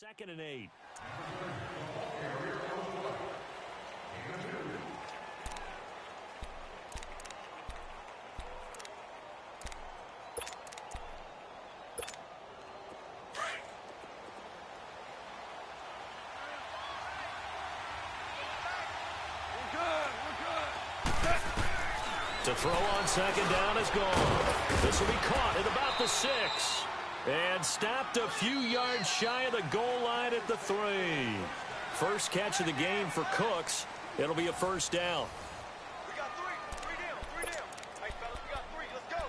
2nd and 8. To throw on 2nd down is gone. This will be caught at about the 6. And stopped a few yards shy of the goal line at the 3. First catch of the game for Cooks. It'll be a first down. We got 3. 3 down. 3 down. Hey, fellas, we got 3. Let's go.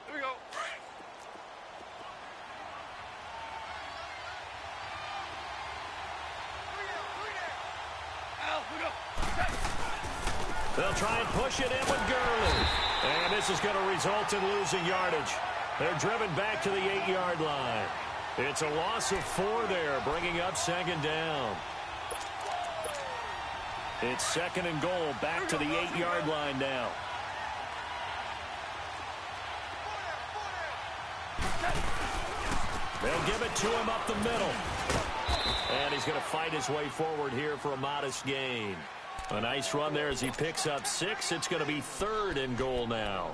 Here we go. They'll try and push it in with Gurley. And this is going to result in losing yardage. They're driven back to the 8-yard line. It's a loss of 4 there, bringing up 2nd down. It's 2nd and goal, back to the 8-yard line now. They'll give it to him up the middle. And he's going to fight his way forward here for a modest gain. A nice run there as he picks up 6. It's going to be 3rd and goal now.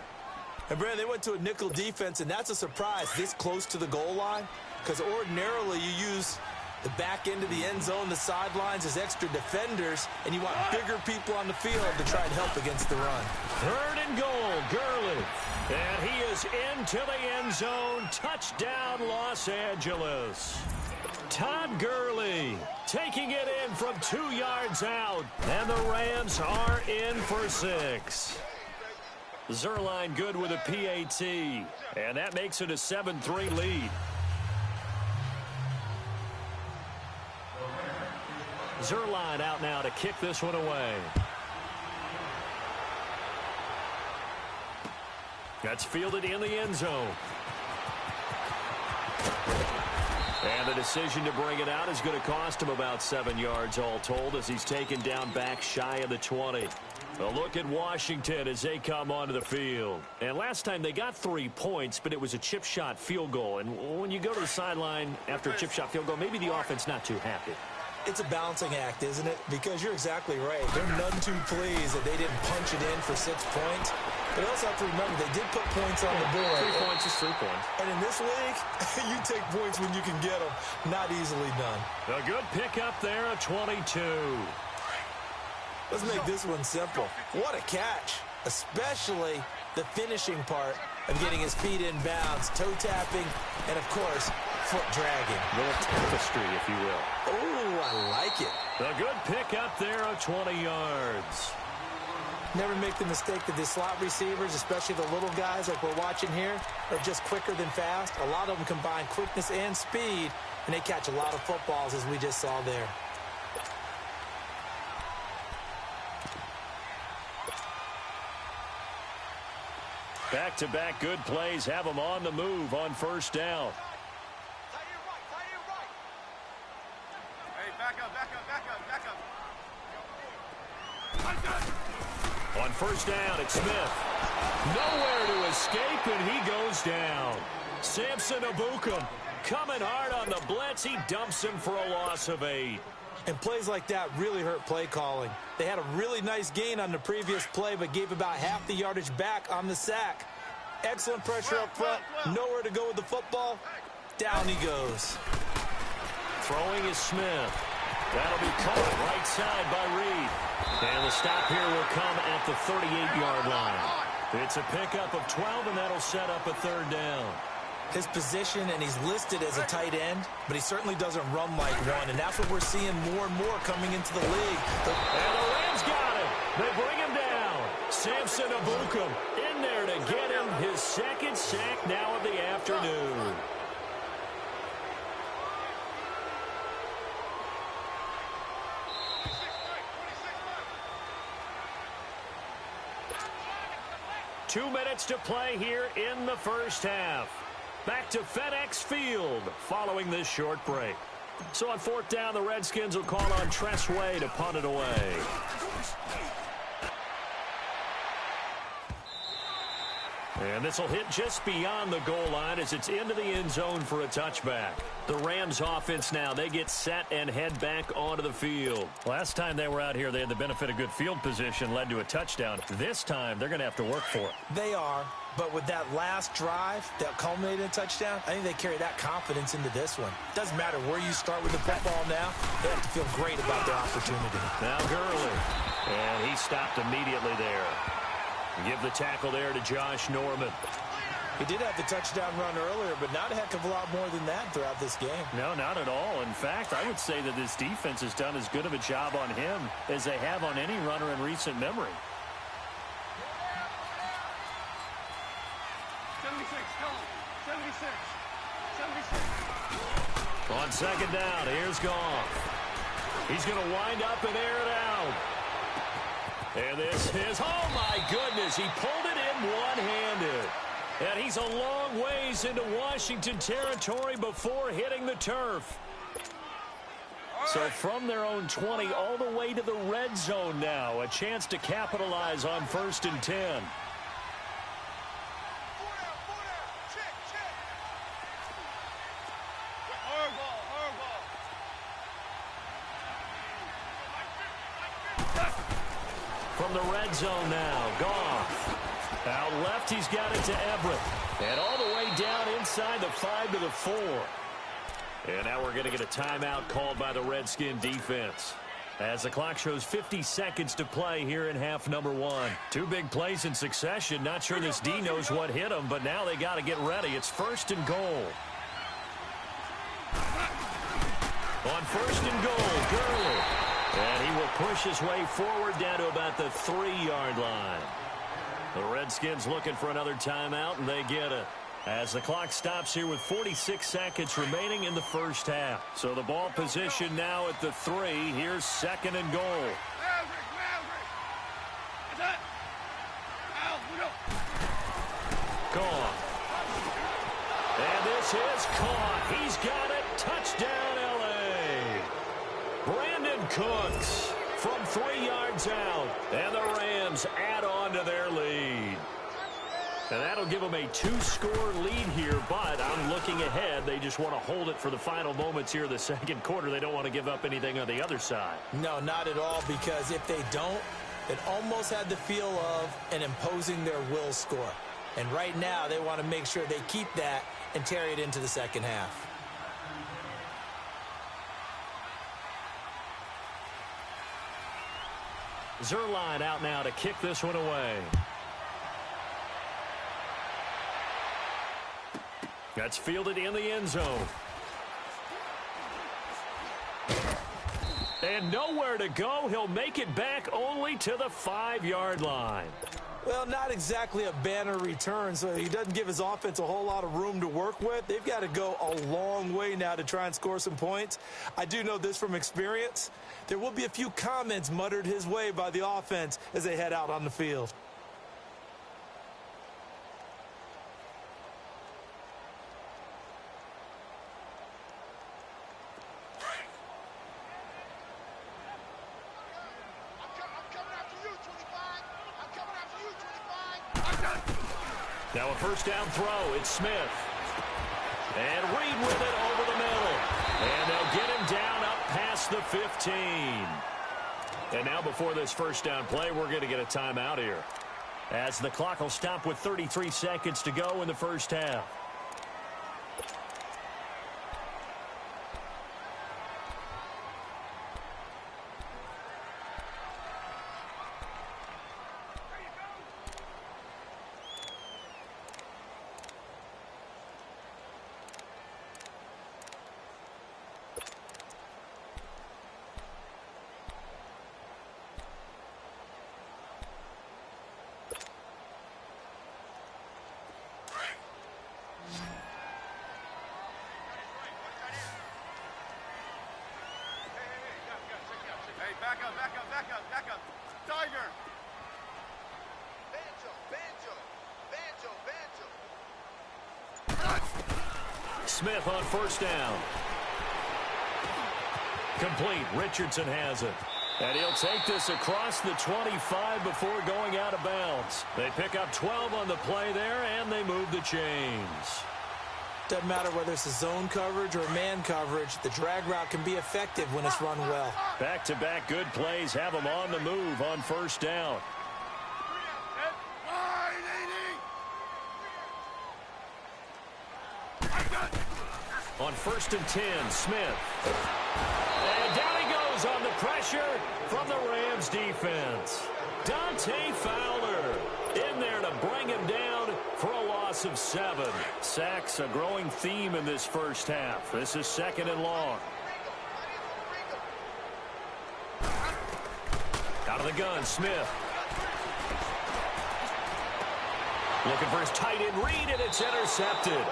And, Brandon, they went to a nickel defense, and that's a surprise this close to the goal line, because ordinarily you use the back end of the end zone, the sidelines as extra defenders, and you want bigger people on the field to try and help against the run. 3rd and goal, Gurley. And he is into the end zone. Touchdown, Los Angeles. Todd Gurley taking it in from 2 yards out. And the Rams are in for 6. Zerline good with a PAT. And that makes it a 7-3 lead. Zerline out now to kick this one away. That's fielded in the end zone. And the decision to bring it out is going to cost him about 7 yards all told as he's taken down back shy of the 20. A look at Washington as they come onto the field. And last time they got 3 points, but it was a chip shot field goal. And when you go to the sideline after a chip shot field goal, maybe the offense not too happy. It's a balancing act, isn't it? Because you're exactly right. They're none too pleased that they didn't punch it in for 6 points. But you also have to remember, they did put points on the board. 3 points is 3 points. And in this league, you take points when you can get them. Not easily done. A good pickup there, a 22. Let's make this one simple. What a catch. Especially the finishing part of getting his feet in bounds, toe tapping, and of course, foot dragging. A little tapestry, if you will. Oh, I like it. A good pickup there of 20 yards. Never make the mistake that the slot receivers, especially the little guys like we're watching here, are just quicker than fast. A lot of them combine quickness and speed, and they catch a lot of footballs, as we just saw there. Back-to-back good plays have them on the move on first down. Tight end right, tight end right. Hey, back up, back up, back up, back up. On first down, it's Smith. Nowhere to escape, and he goes down. Samson Abukum coming hard on the blitz. He dumps him for a loss of 8. And plays like that really hurt play calling. They had a really nice gain on the previous play, but gave about half the yardage back on the sack. Excellent pressure up front. Nowhere to go with the football. Down he goes. Throwing is Smith. That'll be caught right side by Reed. And the stop here will come at the 38-yard line. It's a pickup of 12, and that'll set up a 3rd down. His position, and he's listed as a tight end, but he certainly doesn't run like one, and that's what we're seeing more and more coming into the league. And the Rams got him. They bring him down. Samson Abukum in there to get him his 2nd sack now of the afternoon. Two minutes to play here in the first half. Back to FedEx Field following this short break. So on 4th down, the Redskins will call on Tress Way to punt it away. And this will hit just beyond the goal line as it's into the end zone for a touchback. The Rams offense now, they get set and head back onto the field. Last time they were out here, they had the benefit of good field position, led to a touchdown. This time, they're going to have to work for it. They are, but with that last drive that culminated in a touchdown, I think they carry that confidence into this one. Doesn't matter where you start with the football now, they have to feel great about their opportunity. Now Gurley, and he stopped immediately there. Give the tackle there to Josh Norman. He did have the touchdown run earlier, but not a heck of a lot more than that throughout this game. No, not at all. In fact, I would say that this defense has done as good of a job on him as they have on any runner in recent memory. 76, come on. 76. 76. On second down, here's Goff. He's going to wind up and air it out. And this is, oh my goodness, he pulled it in one-handed. And he's a long ways into Washington territory before hitting the turf. So from their own 20 all the way to the red zone now, a chance to capitalize on 1st and 10. From the red zone now, Goff. Out left, he's got it to Everett. And all the way down inside the 5 to the 4. And now we're going to get a timeout called by the Redskin defense. As the clock shows 50 seconds to play here in half number 1. 2 big plays in succession. Not sure this D knows what hit them, but now they got to get ready. It's 1st and goal. On 1st and goal, Gurley. And he will push his way forward down to about the 3-yard line. The Redskins looking for another timeout, and they get it. As the clock stops here with 46 seconds remaining in the first half. So the ball position now at the 3. Here's 2nd and goal. Gone. And this is caught. He's got it. Touchdown, L.A. Brandon Cooks from 3 yards out. And the Rams add on to their lead. And that'll give them a 2-score lead here, but I'm looking ahead. They just want to hold it for the final moments here of the second quarter. They don't want to give up anything on the other side. No, not at all, because if they don't, it almost had the feel of an imposing their will score. And right now, they want to make sure they keep that and carry it into the second half. Zerline out now to kick this one away. That's fielded in the end zone. And nowhere to go. He'll make it back only to the 5-yard line. Well, not exactly a banner return, so he doesn't give his offense a whole lot of room to work with. They've got to go a long way now to try and score some points. I do know this from experience. There will be a few comments muttered his way by the offense as they head out on the field. Now a first down throw. It's Smith. And Reed with it over the middle. And they'll get him down up past the 15. And now before this first down play, we're going to get a timeout here, as the clock will stop with 33 seconds to go in the first half. Back up. Tiger. Banjo. Smith on first down. Complete. Richardson has it. And he'll take this across the 25 before going out of bounds. They pick up 12 on the play there, and they move the chains. Doesn't matter whether it's a zone coverage or man coverage, the drag route can be effective when it's run well. Back-to-back good plays have them on the move on first down. On 1st and 10, Smith. And down he goes on the pressure from the Rams defense. Dante Fowler in there to bring him down for a loss of 7. Sacks a growing theme in this first half. This is 2nd and long. Out of the gun, Smith. Looking for his tight end read, and it's intercepted.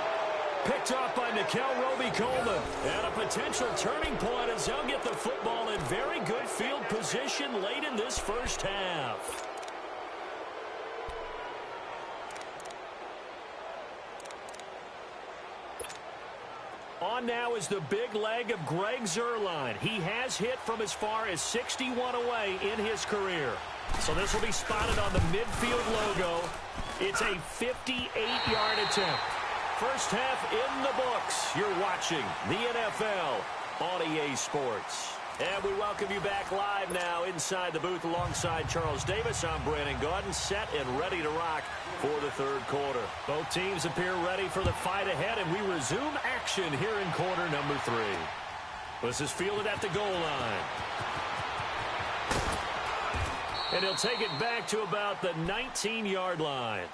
Picked off by Nickel Roby-Coleman. And a potential turning point as they'll get the football in very good field position late in this first half. On now is the big leg of Greg Zuerlein. He has hit from as far as 61 away in his career. So this will be spotted on the midfield logo. It's a 58-yard attempt. First half in the books. You're watching the NFL on EA Sports. And we welcome you back live now inside the booth alongside Charles Davis. I'm Brandon Gaudin, set and ready to rock for the third quarter. Both teams appear ready for the fight ahead, and we resume action here in quarter number 3. This is fielded at the goal line. And he'll take it back to about the 19-yard line.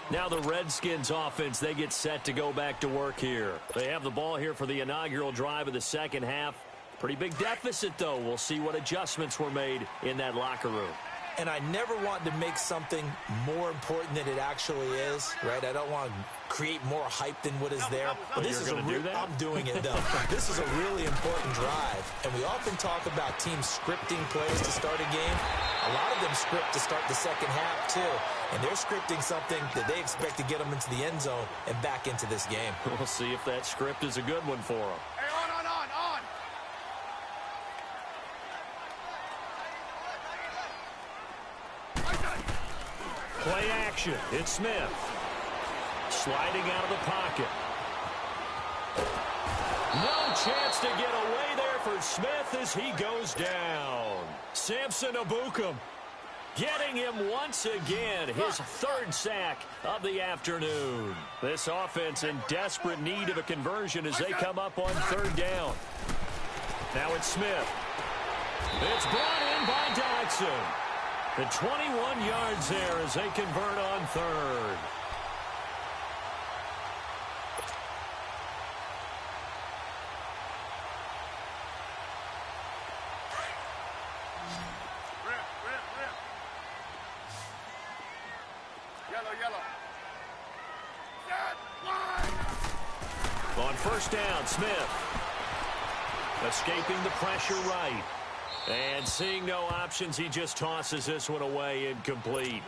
Now the Redskins offense, they get set to go back to work here. They have the ball here for the inaugural drive of the second half. Pretty big deficit, though. We'll see what adjustments were made in that locker room. And I never want to make something more important than it actually is, right? I don't want to create more hype than what is there. But this is I'm doing it, though. This is a really important drive. And we often talk about teams scripting plays to start a game. A lot of them script to start the second half, too. And they're scripting something that they expect to get them into the end zone and back into this game. We'll see if that script is a good one for them. Hey, on. Play action. It's Smith. Sliding out of the pocket. No chance to get away there for Smith as he goes down. Samson Ebukam getting him once again. His 3rd sack of the afternoon. This offense in desperate need of a conversion as they come up on 3rd down. Now it's Smith. It's brought in by Dodson. The 21 yards there as they convert on 3rd. Rip. Yellow. On 1st down, Smith. Escaping the pressure right. And seeing no options, he just tosses this one away incomplete.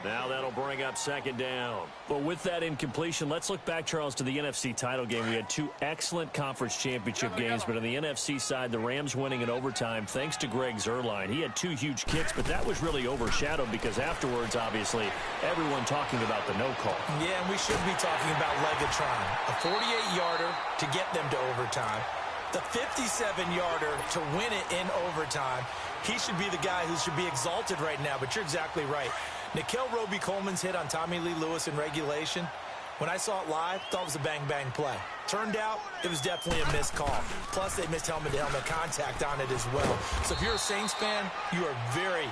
Now that'll bring up 2nd down. But with that incompletion, let's look back, Charles, to the NFC title game. We had 2 excellent conference championship games, but on the NFC side, the Rams winning in overtime thanks to Greg Zuerlein. He had 2 huge kicks, but that was really overshadowed because afterwards, obviously, everyone talking about the no call. Yeah, and we should be talking about Legatron. A 48-yarder to get them to overtime. The 57-yarder to win it in overtime. He should be the guy who should be exalted right now, but you're exactly right. Nickel Roby-Coleman's hit on Tommy Lee Lewis in regulation, when I saw it live, thought it was a bang-bang play. Turned out, it was definitely a missed call. Plus, they missed helmet-to-helmet contact on it as well. So if you're a Saints fan, you are very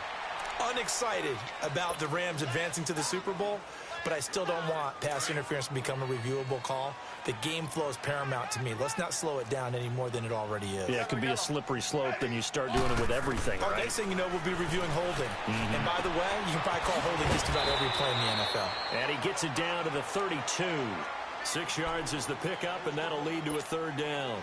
unexcited about the Rams advancing to the Super Bowl, but I still don't want pass interference to become a reviewable call. The game flow is paramount to me. Let's not slow it down any more than it already is. Yeah, it could be a slippery slope, then you start doing it with everything, right? Next thing you know, we'll be reviewing holding. And by the way, you can probably call holding just about every play in the NFL. And he gets it down to the 32. 6 yards is the pickup, and that'll lead to a 3rd down.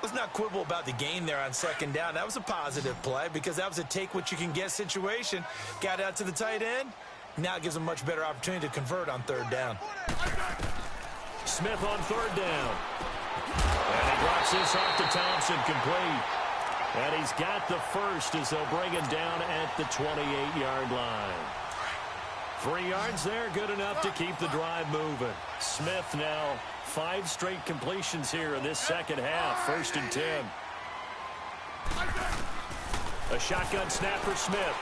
Let's not quibble about the gain there on 2nd down. That was a positive play because that was a take-what-you-can-get situation. Got out to the tight end. Now it gives them much better opportunity to convert on 3rd down. Smith on 3rd down. And he drops this off to Thompson, complete. And he's got the first as they'll bring him down at the 28-yard line. 3 yards there, good enough to keep the drive moving. Smith now 5 straight completions here in this second half. 1st and 10. A shotgun snap for Smith.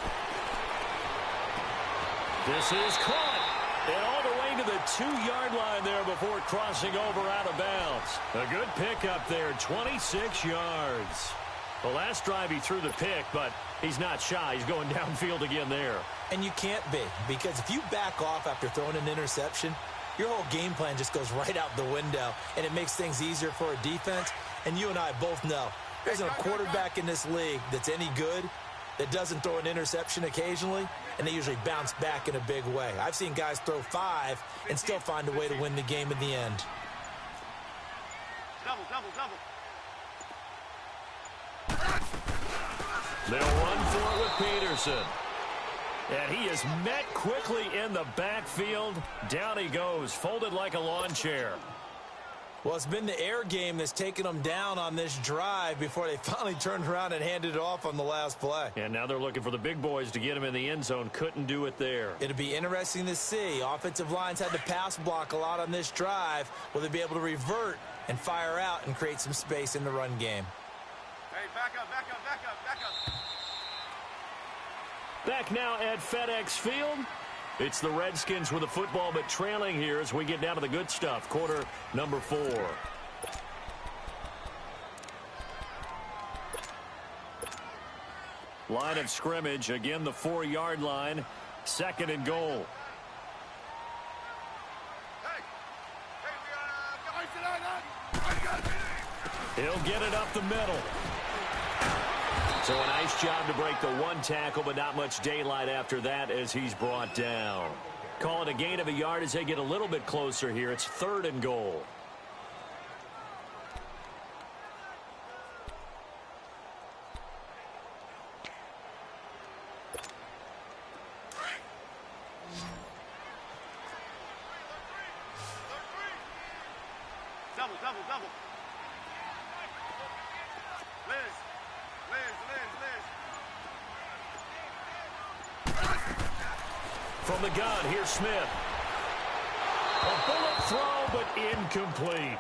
This is caught. And all the way to the 2-yard line there before crossing over out of bounds. A good pickup there, 26 yards. The last drive he threw the pick, but he's not shy. He's going downfield again there. And you can't be, because if you back off after throwing an interception, your whole game plan just goes right out the window, and it makes things easier for a defense. And you and I both know there isn't a quarterback in this league that's any good that doesn't throw an interception occasionally, and they usually bounce back in a big way. I've seen guys throw 5 and still find a way to win the game in the end. Double, double, double. They'll run for it with Peterson. And he is met quickly in the backfield. Down he goes, folded like a lawn chair. Well, it's been the air game that's taken them down on this drive before they finally turned around and handed it off on the last play. And now they're looking for the big boys to get him in the end zone. Couldn't do it there. It'll be interesting to see. Offensive lines had to pass block a lot on this drive. Will they be able to revert and fire out and create some space in the run game? Hey, back up, back up, back up, back up. Back now at FedEx Field. It's the Redskins with the football, but trailing here as we get down to the good stuff. Quarter number 4. Line of scrimmage, again the 4-yard line. 2nd and goal. He'll get it up the middle. So a nice job to break the 1 tackle, but not much daylight after that as he's brought down. Call it a gain of a yard as they get a little bit closer here. It's 3rd and goal. Double, double, double. Liz. From the gun, here's Smith. A bullet throw, but incomplete.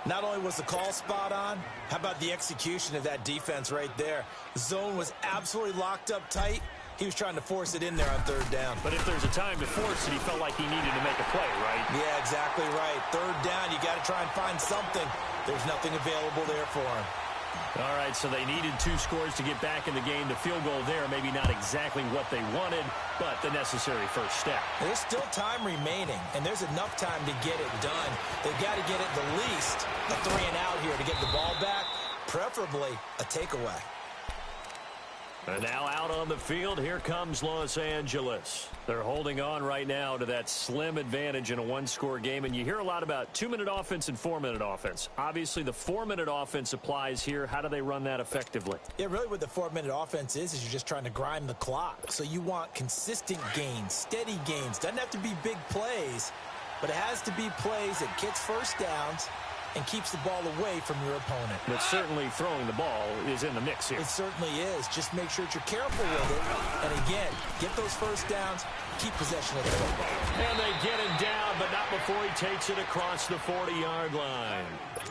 Not only was the call spot on, how about the execution of that defense right there? The zone was absolutely locked up tight. He was trying to force it in there on 3rd down. But if there's a time to force it, he felt like he needed to make a play, right? Yeah, exactly right. 3rd down, you got to try and find something. There's nothing available there for him. All right, so they needed 2 scores to get back in the game. The field goal there, maybe not exactly what they wanted, but the necessary first step. There's still time remaining, and there's enough time to get it done. They've got to get it the least a 3 and out here to get the ball back, preferably a takeaway. And now out on the field, here comes Los Angeles. They're holding on right now to that slim advantage in a 1-score game. And you hear a lot about 2-minute offense and 4-minute offense. Obviously, the 4-minute offense applies here. How do they run that effectively? Yeah, really what the 4-minute offense is you're just trying to grind the clock. So you want consistent gains, steady gains. Doesn't have to be big plays, but it has to be plays that gets first downs and keeps the ball away from your opponent. But certainly throwing the ball is in the mix here. It certainly is. Just make sure that you're careful with it. And again, get those first downs, keep possession of the football. And they get him down, but not before he takes it across the 40-yard line.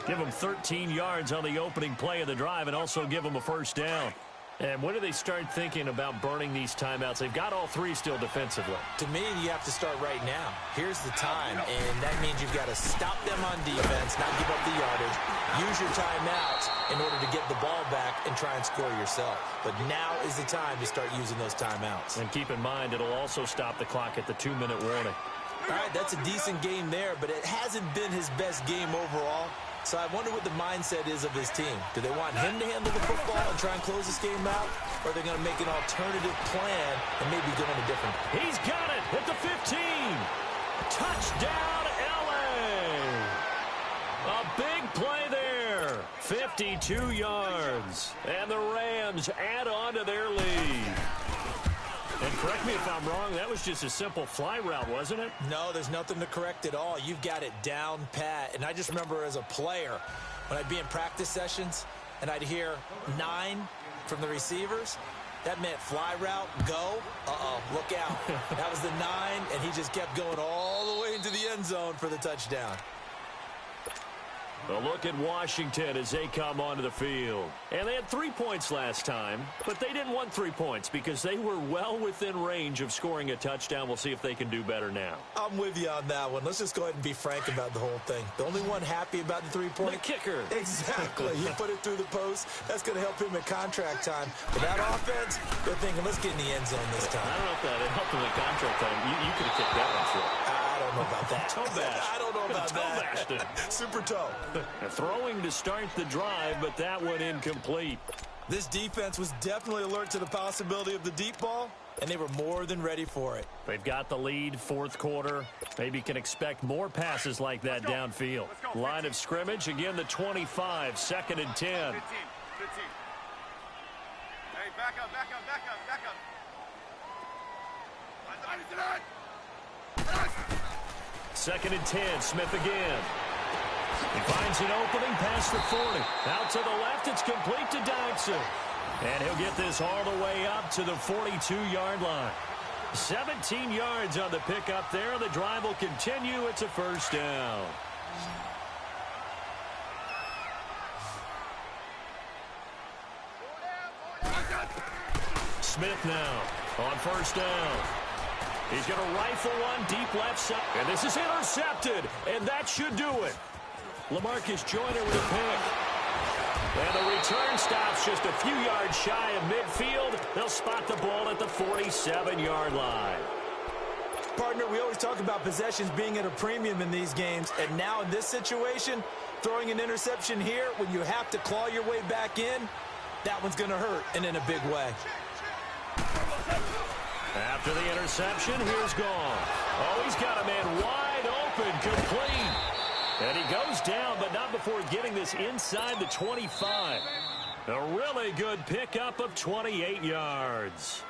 Give him 13 yards on the opening play of the drive and also give him a first down. And when do they start thinking about burning these timeouts? They've got all 3 still defensively. To me, you have to start right now. Here's the time, and that means you've got to stop them on defense, not give up the yardage, use your timeouts in order to get the ball back and try and score yourself. But now is the time to start using those timeouts. And keep in mind, it'll also stop the clock at the 2-minute warning. All right, that's a decent game there, but it hasn't been his best game overall. So I wonder what the mindset is of his team. Do they want him to handle the football and try and close this game out? Or are they going to make an alternative plan and maybe go in a different... He's got it at the 15. Touchdown, L.A. A big play there. 52 yards. And the Rams add on to their lead. And correct me if I'm wrong, that was just a simple fly route, wasn't it? No, there's nothing to correct at all. You've got it down pat. And I just remember as a player, when I'd be in practice sessions, and I'd hear 9, from the receivers. That meant fly route, go. Look out. That was the 9, and he just kept going all the way into the end zone for the touchdown. A look at Washington as they come onto the field. And they had 3 points last time, but they didn't want 3 points because they were well within range of scoring a touchdown. We'll see if they can do better now. I'm with you on that one. Let's just go ahead and be frank about the whole thing. The only one happy about the 3-point? The kicker. Exactly. You put it through the post. That's going to help him at contract time. But that offense, they're thinking, let's get in the end zone this time. I don't know if that helped him at contract time. You could have kicked that one short. I don't know about that. Toe bash. I don't know about that. Toe bashed. Super toe. Throwing to start the drive, but that one incomplete. This defense was definitely alert to the possibility of the deep ball, and they were more than ready for it. They've got the lead, fourth quarter. Maybe can expect more passes like that downfield. Line of scrimmage, again the 25, 2nd and 10. 15. Hey, back up. 2nd and 10, Smith again. He finds an opening past the 40. Out to the left, it's complete to Dodson. And he'll get this all the way up to the 42-yard line. 17 yards on the pickup there. The drive will continue. It's a first down. Smith now on first down. He's going to rifle one deep left side. And this is intercepted. And that should do it. LaMarcus Joyner with a pick. And the return stops just a few yards shy of midfield. They'll spot the ball at the 47-yard line. Partner, we always talk about possessions being at a premium in these games. And now in this situation, throwing an interception here when you have to claw your way back in, that one's going to hurt, and in a big way. After the interception, here's Gone. Oh, he's got a man wide open, complete. And he goes down, but not before getting this inside the 25. A really good pickup of 28 yards.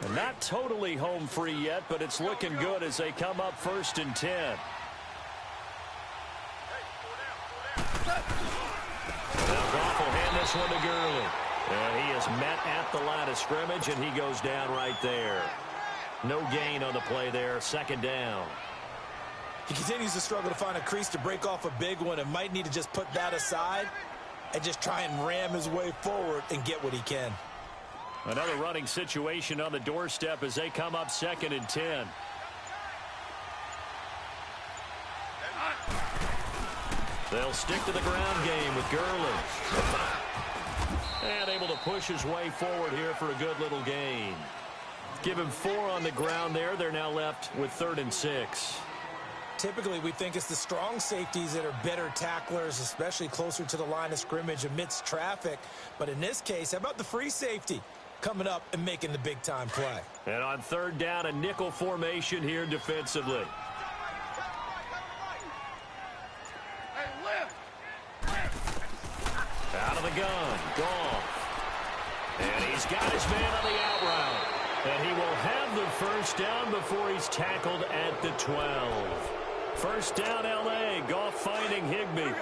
And not totally home free yet, but it's looking good as they come up 1st and 10. Now Goff will hand this one to Gurley. And he is met at the line of scrimmage, and he goes down right there. No gain on the play there, 2nd down. He continues to struggle to find a crease to break off a big one and might need to just put that aside and just try and ram his way forward and get what he can. Another running situation on the doorstep as they come up 2nd and 10. They'll stick to the ground game with Gurley. And able to push his way forward here for a good little gain. Give him 4 on the ground there. They're now left with 3rd and 6. Typically, we think it's the strong safeties that are better tacklers, especially closer to the line of scrimmage amidst traffic. But in this case, how about the free safety coming up and making the big-time play? And on 3rd down, a nickel formation here defensively. Out of the gun, Goff. And he's got his man on the out route. And he will have the first down before he's tackled at the 12. First down, L.A. Goff finding Higbee.